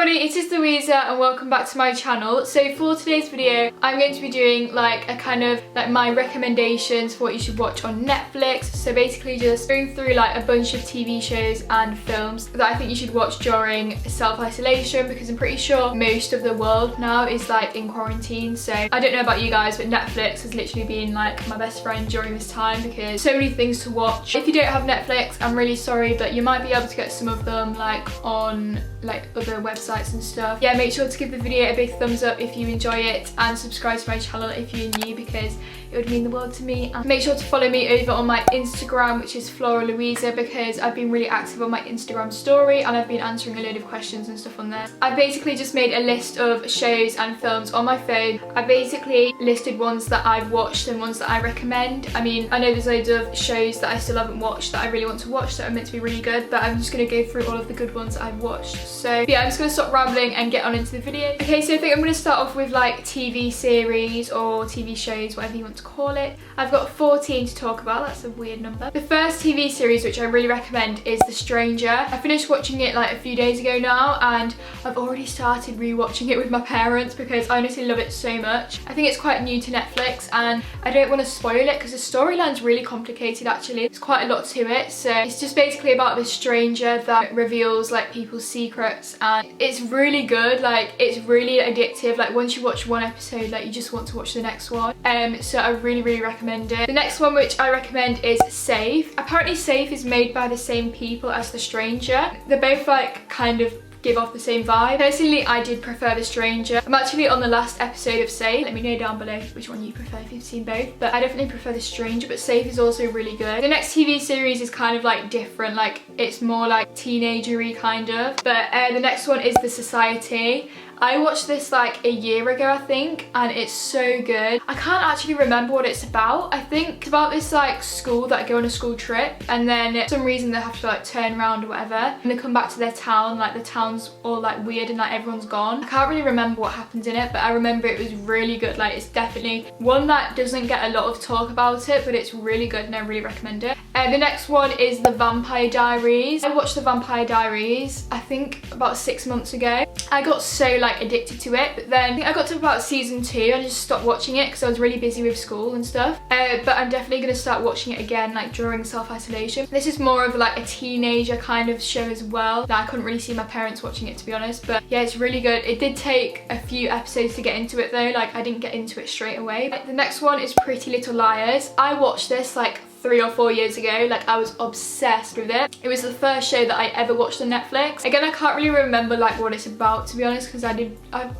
everybody, it is Louisa and welcome back to my channel. So for today's video, I'm going to be doing like a kind of like my recommendations for what you should watch on Netflix. So basically just going through like a bunch of TV shows and films that I think you should watch during self-isolation, because I'm pretty sure most of the world now is like in quarantine. So I don't know about you guys, but Netflix has literally been like my best friend during this time because so many things to watch. If you don't have Netflix, I'm really sorry, but you might be able to get some of them like on like other websites and stuff. Yeah, make sure to give the video a big thumbs up if you enjoy it and subscribe to my channel if you're new, because it would mean the world to me. And make sure to follow me over on my Instagram, which is Floral Louisa, because I've been really active on my Instagram story and I've been answering a load of questions and stuff on there. I basically just made a list of shows and films on my phone. I basically listed ones that I've watched and ones that I recommend. I mean, I know there's loads of shows that I still haven't watched that I really want to watch that are meant to be really good, but I'm just going to go through all of the good ones that I've watched. So yeah, I'm just going to stop rambling and get on into the video. Okay, so I think I'm going to start off with like TV series or TV shows, whatever you want to call it. I've got 14 to talk about. That's a weird number. The first TV series which I really recommend is The Stranger. I finished watching it like a few days ago now, and I've already started rewatching it with my parents because I honestly love it so much. I think it's quite new to Netflix and I don't want to spoil it because the storyline's really complicated actually. There's quite a lot to it. So it's just basically about this stranger that reveals like people's secrets, and it's really good. Like, it's really addictive. Like, once you watch one episode, like you just want to watch the next one. So I really recommend it. The next one which I recommend is Safe. Apparently Safe is made by the same people as The Stranger. They're both like kind of give off the same vibe. Personally, I did prefer The Stranger. I'm actually on the last episode of Safe. Let me know down below which one you prefer if you've seen both. But I definitely prefer The Stranger, but Safe is also really good. The next TV series is kind of like different. Like, it's more like teenager-y kind of. But the next one is The Society. I watched this like a year ago, I think, and it's so good. I can't actually remember what it's about. I think it's about this like school that go on a school trip, and then for some reason they have to like turn around or whatever, and they come back to their town. Like, the town's all like weird and like everyone's gone. I can't really remember what happens in it, but I remember it was really good. Like, it's definitely one that doesn't get a lot of talk about it, but it's really good and I really recommend it. The next one is The Vampire Diaries. I watched The Vampire Diaries I think about 6 months ago. I got so like addicted to it, but then I got to about season 2 and I just stopped watching it because I was really busy with school and stuff. But I'm definitely going to start watching it again like during self-isolation. This is more of like a teenager kind of show as well. Like, I couldn't really see my parents watching it, to be honest, but yeah, it's really good. It did take a few episodes to get into it though. Like, I didn't get into it straight away. The next one is Pretty Little Liars. I watched this like 3 or 4 years ago. Like, I was obsessed with it. It was the first show that I ever watched on Netflix. Again, I can't really remember like what it's about, to be honest, because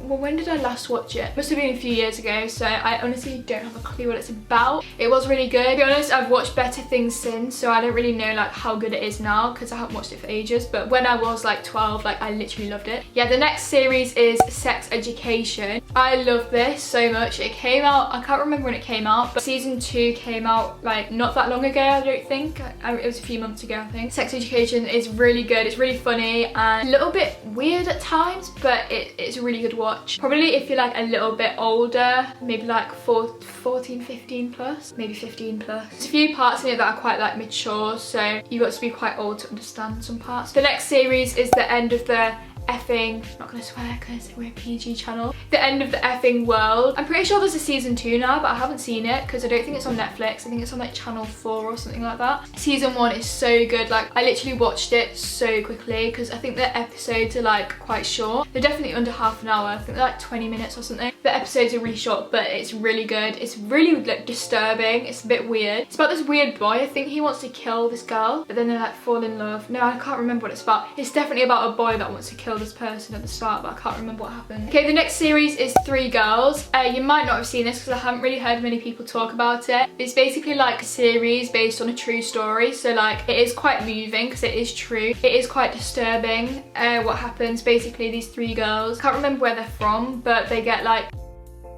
well, when did I last watch it? Must have been a few years ago, so I honestly don't have a clue what it's about. It was really good. To be honest, I've watched better things since, so I don't really know like how good it is now because I haven't watched it for ages, but when I was like 12, like I literally loved it. Yeah, the next series is Sex Education. I love this so much. It came out, I can't remember when it came out, but season 2 came out like not that long ago, I don't think. It was a few months ago, I think. Sex Education is really good. It's really funny and a little bit weird at times, but it's a really good watch. Probably if you're like a little bit older, maybe like 14, 15 plus, maybe 15 plus. There's a few parts in it that are quite like mature, so you've got to be quite old to understand some parts. The next series is The End of the Effing, I'm not gonna swear because we're a PG channel. The End of the Effing World. I'm pretty sure there's a season 2 now, but I haven't seen it because I don't think it's on Netflix. I think it's on like channel 4 or something like that. Season 1 is so good. Like, I literally watched it so quickly because I think the episodes are like quite short. They're definitely under half an hour. I think they're like 20 minutes or something. The episodes are really short, but it's really good. It's really like disturbing. It's a bit weird. It's about this weird boy. I think he wants to kill this girl, but then they like fall in love. No, I can't remember what it's about. It's definitely about a boy that wants to kill this person at the start, but I can't remember what happened. Okay, the next series is Three Girls. You might not have seen this because I haven't really heard many people talk about it. It's basically like a series based on a true story, so like it is quite moving because it is true. It is quite disturbing what happens. Basically, these 3 girls, can't remember where they're from, but they get like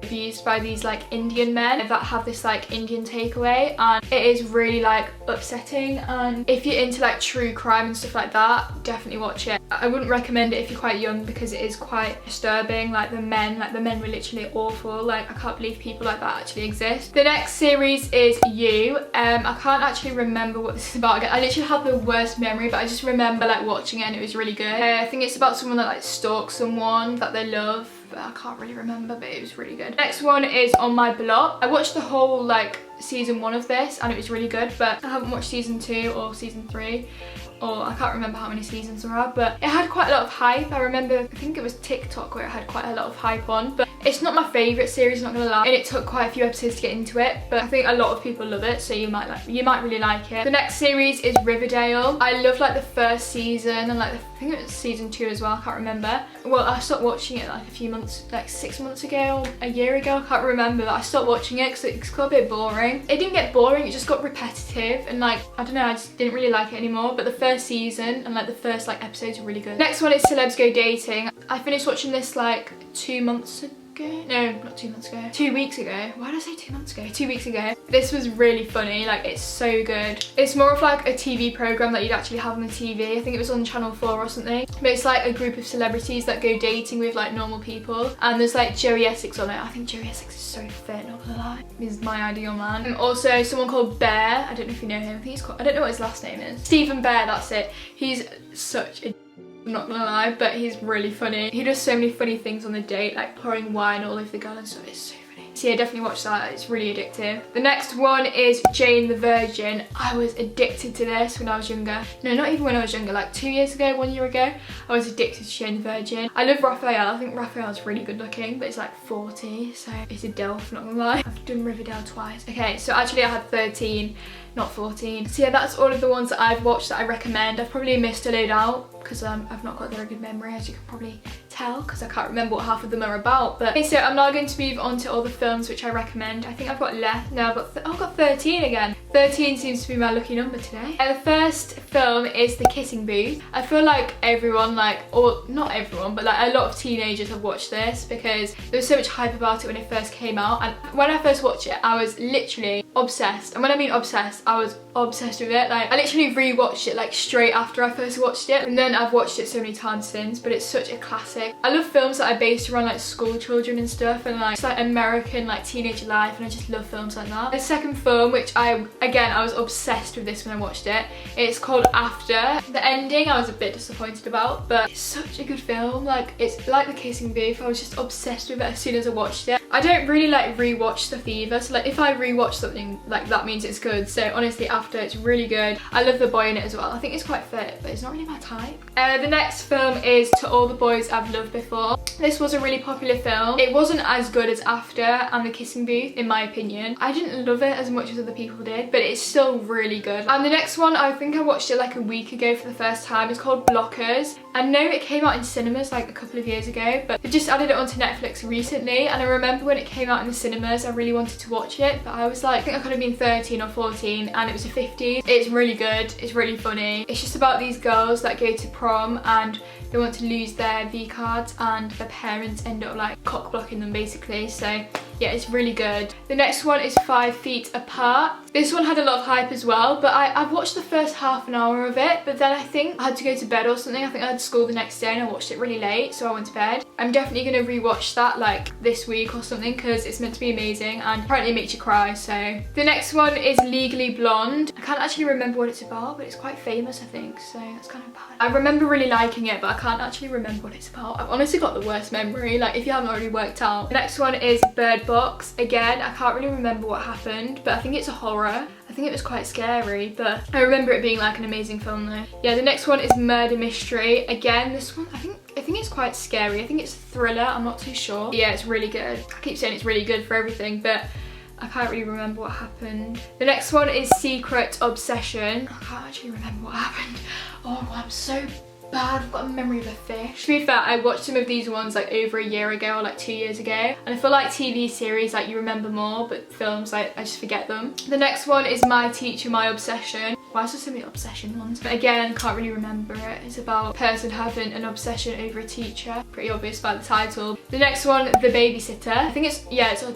abused by these like Indian men that have this like Indian takeaway, and it is really like upsetting. And if you're into like true crime and stuff like that, definitely watch it. I wouldn't recommend it if you're quite young because it is quite disturbing. Like the men were literally awful. Like I can't believe people like that actually exist. The next series is You. I can't actually remember what this is about again. I literally have the worst memory, but I just remember like watching it and it was really good. I think it's about someone that like stalks someone that they love, but I can't really remember, but it was really good. Next one is On My Block. I watched the whole like season 1 of this and it was really good, but I haven't watched season 2 or season 3, or I can't remember how many seasons there are, but it had quite a lot of hype. I remember, I think it was TikTok where it had quite a lot of hype on, but it's not my favourite series, not gonna lie, and it took quite a few episodes to get into it, but I think a lot of people love it, so you might really like it. The next series is Riverdale. I love like the first season and like I think it was season 2 as well, I can't remember. Well, I stopped watching it like a few months, like 6 months ago or a year ago, I can't remember, but I stopped watching it because it got a bit boring. It didn't get boring, it just got repetitive, and like, I don't know, I just didn't really like it anymore, but the first season and like the first like episodes are really good. Next one is Celebs Go Dating. I finished watching this like 2 months ago. No, not 2 months ago. 2 weeks ago. Why did I say 2 months ago? 2 weeks ago. This was really funny. Like, it's so good. It's more of like a TV program that you'd actually have on the TV. I think it was on Channel 4 or something. But it's like a group of celebrities that go dating with like normal people. And there's like Joey Essex on it. I think Joey Essex is so fit, not gonna lie. He's my ideal man. And also someone called Bear. I don't know if you know him. I think he's called, I don't know what his last name is. Stephen Bear, that's it. He's such a, I'm not gonna lie, but he's really funny. He does so many funny things on the date, like pouring wine all over the girl and stuff. It's so funny. So yeah, definitely watch that. It's really addictive. The next one is Jane the Virgin. I was addicted to this when I was younger. No, not even when I was younger, like 2 years ago, 1 year ago, I was addicted to Jane the Virgin. I love Raphael. I think Raphael's really good looking, but he's like 40, so it's a delf, not gonna lie. I've done Riverdale twice. Okay, so actually I had 13, not 14. So yeah, that's all of the ones that I've watched that I recommend. I've probably missed a load out because I've not got a very good memory, as you can probably tell, because I can't remember what half of them are about. But okay, so I'm now going to move on to all the films which I recommend. I think I've got left, no, I've got 13 again. 13 seems to be my lucky number today. The first film is The Kissing Booth. I feel like everyone, like, or not everyone, but like a lot of teenagers have watched this because there was so much hype about it when it first came out. And when I first watched it, I was literally obsessed. And when I mean obsessed, I was obsessed with it. Like, I literally rewatched it like straight after I first watched it, and then I've watched it so many times since, but it's such a classic. I love films that are based around like school children and stuff, and like, it's like American like teenage life, and I just love films like that. The second film, which I was obsessed with this when I watched it, it's called After. The ending I was a bit disappointed about, but it's such a good film. Like, it's like The Kissing Booth. I was just obsessed with it as soon as I watched it. I don't really like rewatch stuff either, so like if I rewatch something, like that means it's good. So honestly, After, it's really good. I love the boy in it as well. I think it's quite fit, but it's not really my type. The next film is To All the Boys I've Loved Before. This was a really popular film. It wasn't as good as After and The Kissing Booth, in my opinion. I didn't love it as much as other people did, but it's still really good. And the next one, I think I watched it like a week ago for the first time. It's called Blockers. I know it came out in cinemas like a couple of years ago, but they just added it onto Netflix recently, and I remember when it came out in the cinemas, I really wanted to watch it, but I was like, I think I could have been 13 or 14, and it was a 50. It's really good, it's really funny. It's just about these girls that go to prom and they want to lose their V cards, and their parents end up like cock blocking them basically. So yeah, it's really good. The next one is 5 Feet Apart. This one had a lot of hype as well, but I've watched the first half an hour of it, but then I think I had to go to bed or something. I think I had school the next day and I watched it really late, so I went to bed. I'm definitely going to rewatch that like this week or something because it's meant to be amazing and apparently it makes you cry. So the next one is Legally Blonde. I can't actually remember what it's about, but it's quite famous, I think, so that's kind of bad. I remember really liking it, but I can't actually remember what it's about. I've honestly got the worst memory, like if you haven't already worked out. The next one is Bird Box. Again, I can't really remember what happened, but I think it's a horror. I think it was quite scary, but I remember it being like an amazing film though. Yeah, the next one is Murder Mystery. Again, this one, I think it's quite scary. I think it's a thriller, I'm not too sure. Yeah, it's really good. I keep saying it's really good for everything, but I can't really remember what happened. The next one is Secret Obsession. I can't actually remember what happened. Oh, I'm so bad. I've got a memory of a fish. To be fair, I watched some of these ones like over a year ago or like 2 years ago, and I feel like TV series like you remember more, but films like I just forget them. The next one is My Teacher, My Obsession. Why is there so many obsession ones? But again, can't really remember it. It's about a person having an obsession over a teacher. Pretty obvious by the title. The next one, The Babysitter. I think it's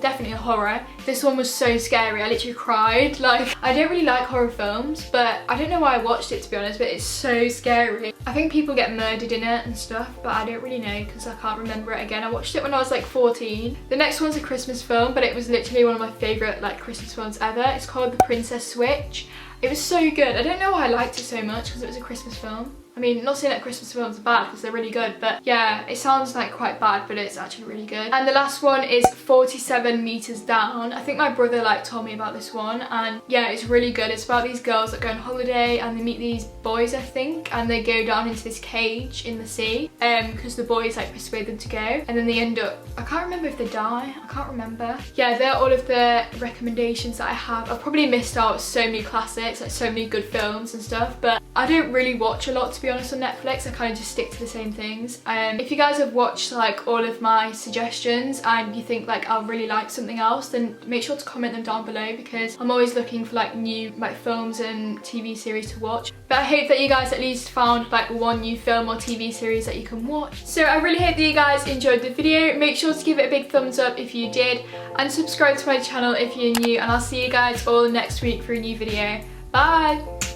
definitely a horror. This one was so scary, I literally cried. Like, I don't really like horror films, but I don't know why I watched it, to be honest, but it's so scary. I think people get murdered in it and stuff, but I don't really know because I can't remember it again. I watched it when I was like 14. The next one's a Christmas film, but it was literally one of my favourite like Christmas films ever. It's called The Princess Switch. It was so good. I don't know why I liked it so much because it was a Christmas film. I mean, not saying that Christmas films are bad because they're really good, but yeah, it sounds like quite bad, but it's actually really good. And the last one is 47 Meters Down. I think my brother like told me about this one, and yeah, it's really good. It's about these girls that go on holiday and they meet these boys, I think, and they go down into this cage in the sea because the boys like persuade them to go, and then they end up, I can't remember if they die, I can't remember. Yeah, they're all of the recommendations that I have. I've probably missed out so many classics, like so many good films and stuff, but I don't really watch a lot, to be honest, on Netflix. I kind of just stick to the same things. If you guys have watched like all of my suggestions and you think like I'll really like something else, then make sure to comment them down below because I'm always looking for like new like films and TV series to watch. But I hope that you guys at least found like one new film or TV series that you can watch. So I really hope that you guys enjoyed the video. Make sure to give it a big thumbs up if you did, and subscribe to my channel if you're new, and I'll see you guys all next week for a new video. Bye!